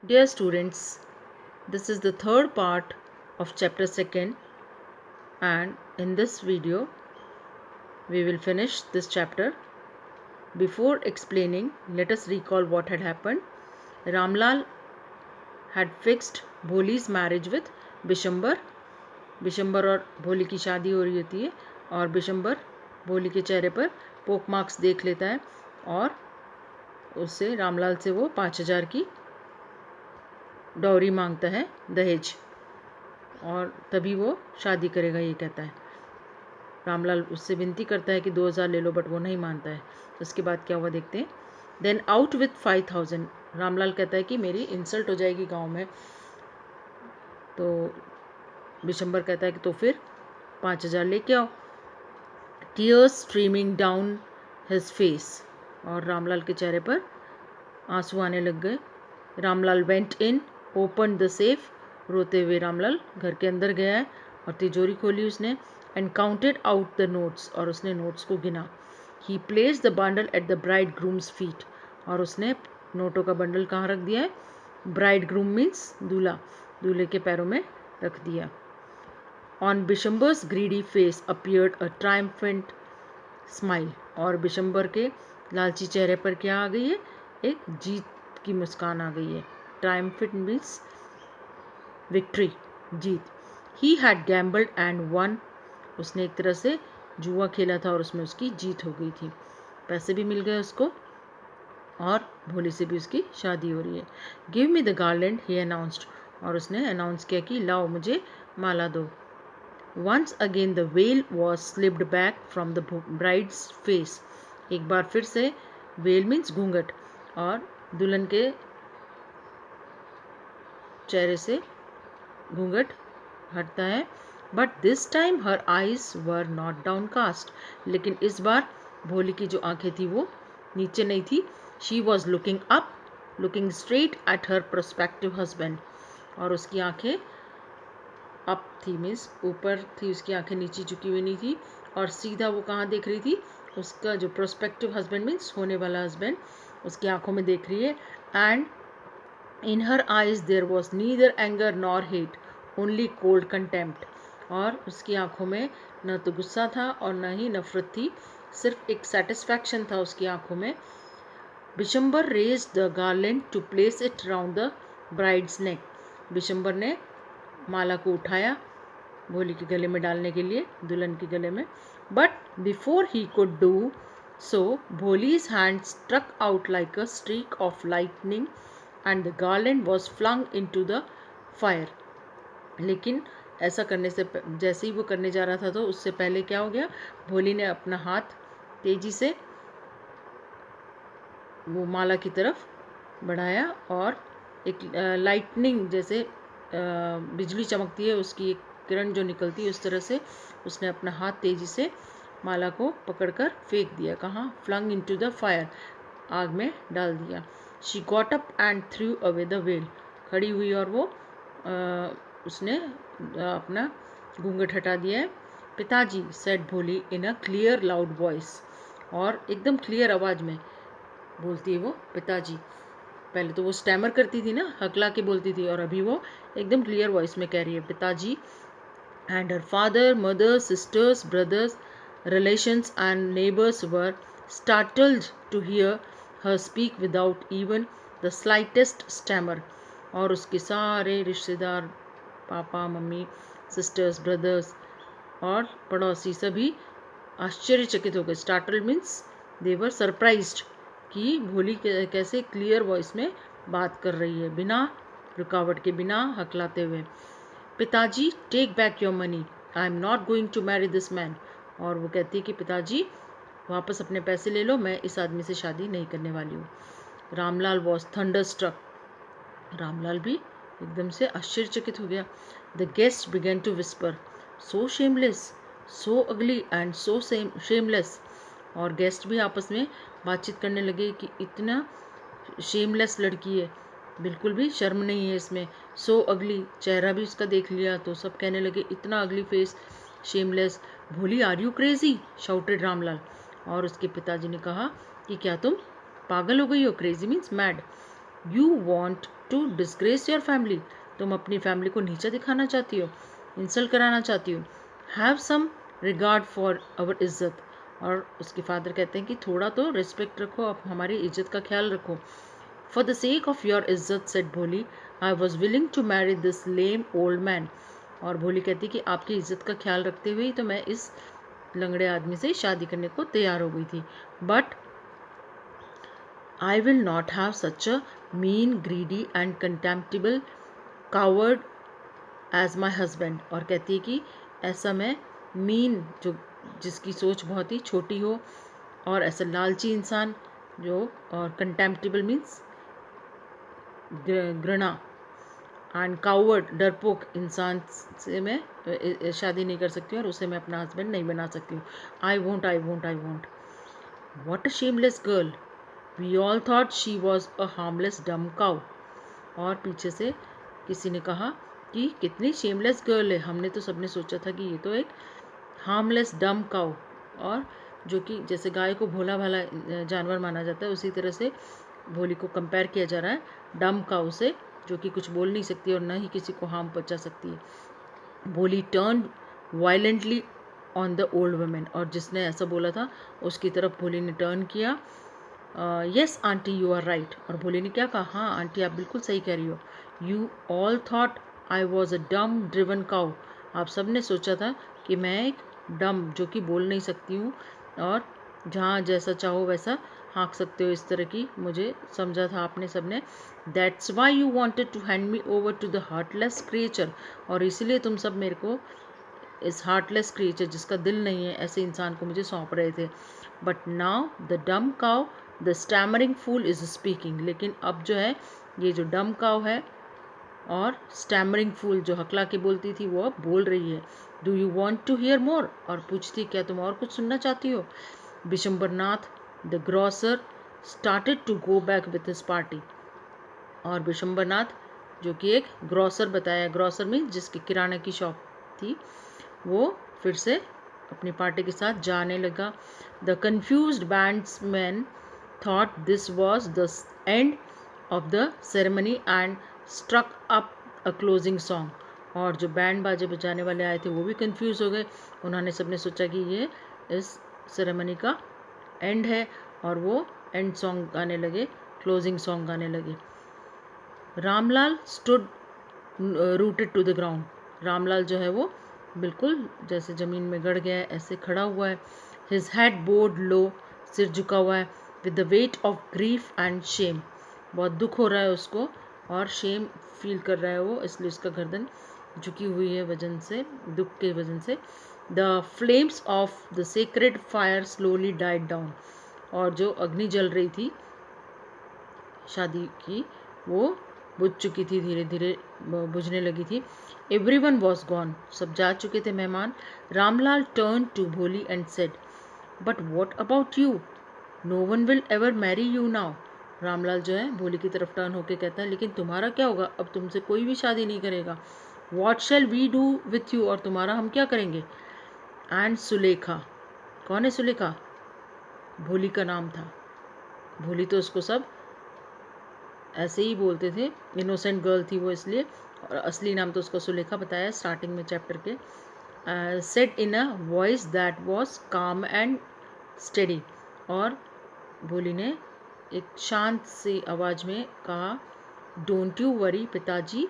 Dear students, this is the third part of chapter 2nd, and in this video we will finish this chapter. Before explaining, let us recall what had happened. Ramlal had fixed Bholi's marriage with Bishambar. Bishambar और भोली की शादी हो रही होती है और बिशंबर भोली के चेहरे पर पोक मार्क्स देख लेता है और उससे रामलाल से वो 5,000 की डॉरी मांगता है, दहेज, और तभी वो शादी करेगा, ये कहता है। रामलाल उससे विनती करता है कि 2,000 ले लो, बट वो नहीं मानता है। उसके बाद क्या हुआ देखते हैं। Then out with 5,000। रामलाल कहता है कि मेरी इंसल्ट हो जाएगी गांव में, तो बिशंबर कहता है कि तो फिर 5,000 लेके आओ। Tears streaming down his face, और रामलाल के चेहरे पर आंसू आने लग गए। Ramlal went in, open the safe. रोते हुए रामलाल घर के अंदर गया है और तिजोरी खोली उसने। And counted out the notes, और उसने नोट्स को गिना। ही placed the bundle at the bride grooms feet, और उसने नोटों का बंडल कहाँ रख दिया है? ब्राइड ग्रूम मीन्स दूल्हा, दूल्हे के पैरों में रख दिया। On Bishambar's greedy face appeared a triumphant smile, और बिशंबर के लालची चेहरे पर क्या आ गई है? एक जीत की मुस्कान आ गई है। Triumphant means victory, Jeet. He had gambled and one, उसने एक तरह से जुआ खेला था और उसमें उसकी जीत हो गई थी। पैसे भी मिल गए उसको और भोली से भी उसकी शादी हो रही है। Give me the garland, he announced, और उसने अनाउंस किया कि लाओ मुझे माला दो। Once again the veil was slipped back from the bride's face, एक बार फिर से वेल मीन्स घूंघट, और दुल्हन के चेहरे से घूंघट हटता है। But this time her eyes were not downcast, लेकिन इस बार भोली की जो आंखें थी वो नीचे नहीं थी। She was looking up, looking straight at her prospective husband, और उसकी आंखें अप थी, मीन्स ऊपर थी, उसकी आंखें नीचे झुकी हुई नहीं थी। और सीधा वो कहाँ देख रही थी? उसका जो प्रोस्पेक्टिव हस्बैंड मीन्स होने वाला हस्बैंड उसकी आंखों में देख रही है। And in her eyes there was neither anger nor hate, only cold contempt, और उसकी आंखों में न तो गुस्सा था और न ही नफरत थी, सिर्फ एक सेटिस्फैक्शन था उसकी आंखों में। Bishambar raised the garland to place it round the bride's neck, Bishambar ने माला को उठाया भोली के गले में डालने के लिए, दुल्हन के गले में। But before he could do so, Bholi's hand struck out like a streak of lightning and the garland was flung into the fire. लेकिन ऐसा करने से जैसे ही वो करने जा रहा था तो उससे पहले क्या हो गया? भोली ने अपना हाथ तेजी से वो माला की तरफ बढ़ाया और एक लाइटनिंग जैसे बिजली चमकती है उसकी एक किरण जो निकलती है, उस तरह से उसने अपना हाथ तेजी से माला को पकड़कर फेंक दिया। कहाँ? फ्लंग इनटू द फायर, आग में डाल दिया। She got up and through away the well, खड़ी हुई और वो उसने अपना घूंघट हटा दिया है। पिताजी, सेड भोली इन अ क्लियर लाउड वॉइस, और एकदम क्लियर आवाज़ में बोलती है वो पिताजी। पहले तो वो स्टैमर करती थी ना, हकला के बोलती थी, और अभी वो एकदम क्लियर वॉइस में कह रही है पिताजी। And her father, mother, sisters, brothers, relations and neighbours were startled to hear her speak without even the slightest stammer, और उसके सारे रिश्तेदार, पापा मम्मी, सिस्टर्स, ब्रदर्स और पड़ोसी सभी आश्चर्यचकित हो गए। Startle means they were surprised कि भोली कैसे क्लियर वॉइस में बात कर रही है, बिना रुकावट के, बिना हकलाते हुए। पिताजी, take back your money, I am not going to marry this man, और वो कहती है कि पिताजी वापस अपने पैसे ले लो, मैं इस आदमी से शादी नहीं करने वाली हूँ। Ramlal was thunderstruck, Ramlal भी एकदम से आश्चर्यचकित हो गया। The guest began to whisper, so shameless, so ugly and so shameless, और गेस्ट भी आपस में बातचीत करने लगे कि इतना शेमलेस लड़की है, बिल्कुल भी शर्म नहीं है इसमें। सो अगली, चेहरा भी उसका देख लिया तो सब कहने लगे इतना ugly face, shameless. Bholi, are you crazy, shouted Ramlal, और उसके पिताजी ने कहा कि क्या तुम पागल हो गई हो? Crazy means mad. You want to disgrace your family, तुम अपनी फैमिली को नीचा दिखाना चाहती हो, इंसल्ट कराना चाहती हो. Have some regard for our इज्जत. और उसके फादर कहते हैं कि थोड़ा तो रिस्पेक्ट रखो, आप हमारी इज्जत का ख्याल रखो. For the sake of your इज्जत said Bholi, I was willing to marry this lame old man. और भोली कहती कि आपकी इज्जत का ख्याल रखते हुए ही तो मैं इस लंगड़े आदमी से शादी करने को तैयार हो गई थी. But I will not have such a mean, greedy and contemptible coward as my husband. और कहती है कि ऐसा मैं मीन, जो जिसकी सोच बहुत ही छोटी हो, और ऐसा लालची इंसान जो, और कंटेम्प्टिबल मीन्स घृणा, एंड कावर्ड डरपोक इंसान से मैं शादी नहीं कर सकती हूँ और उसे मैं अपना हस्बैंड नहीं बना सकती हूँ. I won't, I won't, I won't. What a shameless girl. We all thought she was a harmless dumb cow. और पीछे से किसी ने कहा कि कितनी शेमलेस गर्ल है, हमने तो सबने सोचा था कि ये तो एक हार्मलेस डम काउ, और जो कि जैसे गाय को भोला भाला जानवर माना जाता है, उसी तरह से भोली को कंपेयर किया जा रहा है डम काउ से, जो कि कुछ बोल नहीं सकती और न ही किसी को हार्म पहुंचा सकती है. भोली turn violently on the old women. और जिसने ऐसा बोला था उसकी तरफ भोली ने टर्न किया. Yes aunty you are right. और भोली ने क्या कहा, हाँ आंटी आप बिल्कुल सही कह रही हो. You all thought I was a डम ड्रिवन काउ. आप सब ने सोचा था कि मैं एक डम, जो कि बोल नहीं सकती हूँ और जहाँ जैसा चाहो वैसा हाँक सकते हो, इस तरह की मुझे समझा था आपने सब ने. That's why you wanted to hand me over to the heartless creature. और इसलिए तुम सब मेरे को इस हार्टलेस क्रिएचर, जिसका दिल नहीं है, ऐसे इंसान को मुझे सौंप रहे थे. But now the dumb cow, the stammering fool is speaking. लेकिन अब जो है ये जो डम काउ है और स्टैमरिंग फूल जो हकला के बोलती थी, वो अब बोल रही है. Do you want to hear more. और पूछती क्या तुम और कुछ सुनना चाहती हो. Bishambarnath the grocer started to go back with his party. और बिशंबरनाथ जो कि एक ग्रॉसर बताया, ग्रॉसर मीन्स जिसकी किराना की शॉप थी, वो फिर से अपनी पार्टी के साथ जाने लगा. The confused bandsman thought this was the end of the ceremony and struck up a closing song. और जो बैंड बाजे बजाने वाले आए थे वो भी कंफ्यूज हो गए. उन्होंने सबने सोचा कि ये इस सेरेमनी का एंड है, और वो एंड सॉन्ग गाने लगे, क्लोजिंग सॉन्ग गाने लगे. Ramlal stood rooted to the ground. Ramlal जो है वो बिल्कुल जैसे ज़मीन में गड़ गया है, ऐसे खड़ा हुआ है. हिज हेड बोर्ड लो, सिर झुका हुआ है. With the weight of grief and Shem. बहुत दुख हो रहा है उसको और शेम फील कर रहा है वो, इसलिए उसका गर्दन झुकी हुई है वजन से, दुख के वजन से. The flames of the sacred fire slowly died down. और जो अग्नि जल रही थी शादी की, वो बुझ चुकी थी, धीरे धीरे बुझने लगी थी. Everyone was gone. सब जा चुके थे मेहमान. Ramlal turn to Bholi and said, but what about you. No one will ever marry you now. Ramlal जो है भोली की तरफ टर्न होकर कहता है, लेकिन तुम्हारा क्या होगा, अब तुमसे कोई भी शादी नहीं करेगा. What shall we do with you. और तुम्हारा हम क्या करेंगे. एंड सुलेखा. कौन है सुलेखा. भोली का नाम था. भोली तो उसको सब ऐसे ही बोलते थे, इनोसेंट गर्ल थी वो इसलिए, और असली नाम तो उसका सुलेखा बताया स्टार्टिंग में चैप्टर के. Said in a voice that was काम एंड स्टेडी. और भोली ने एक शांत सी आवाज़ में कहा, डोंट यू वरी पिताजी.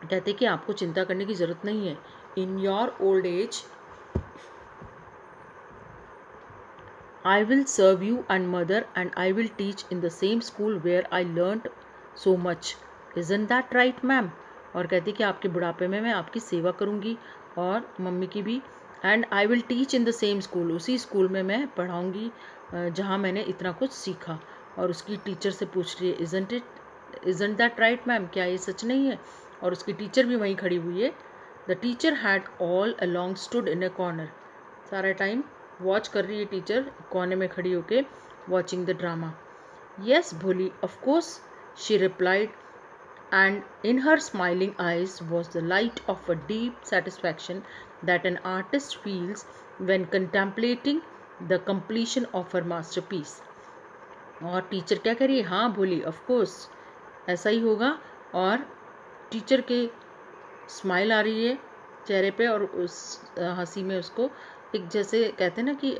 कहते कि आपको चिंता करने की ज़रूरत नहीं है. In your old age I will serve you and mother and I will teach in the same school where I learned so much. Isn't that right ma'am. और कहती कि आपके बुढ़ापे में मैं आपकी सेवा करूँगी और मम्मी की भी. And I will teach in the same school. उसी स्कूल में मैं पढ़ाऊँगी जहाँ मैंने इतना कुछ सीखा. और उसकी टीचर से पूछ रही है, इजंट दैट राइट मैम, क्या ये सच नहीं है. और उसकी टीचर भी वहीं खड़ी हुई है. The teacher had all along stood in a corner. सारा टाइम वॉच कर रही है टीचर, कोने में खड़ी होके वॉचिंग द ड्रामा. येस भोली, of course, she replied, and in her smiling eyes was the light of a deep satisfaction that an artist feels when contemplating the completion of her masterpiece. और teacher क्या कह रही है, हाँ बोली, of course ऐसा ही होगा। और टीचर के स्माइल आ रही है चेहरे पे, और उस हंसी में उसको एक, जैसे कहते हैं ना कि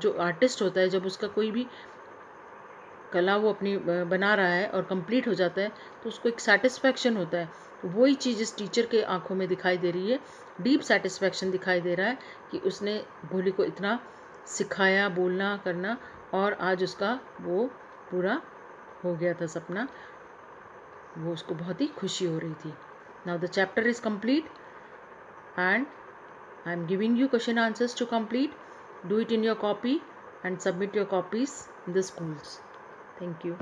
जो आर्टिस्ट होता है जब उसका कोई भी कला वो अपनी बना रहा है और कंप्लीट हो जाता है तो उसको एक सेटिस्फैक्शन होता है। तो वही चीज़ इस टीचर के आंखों में दिखाई दे रही है, डीप सेटिस्फैक्शन दिखाई दे रहा है कि उसने भोली को इतना सिखाया बोलना करना, और आज उसका वो पूरा हो गया था सपना। वो उसको बहुत ही खुशी हो रही थी। Now the chapter is complete and I am giving you question answers to complete. Do it in your copy and submit your copies in the schools. Thank you.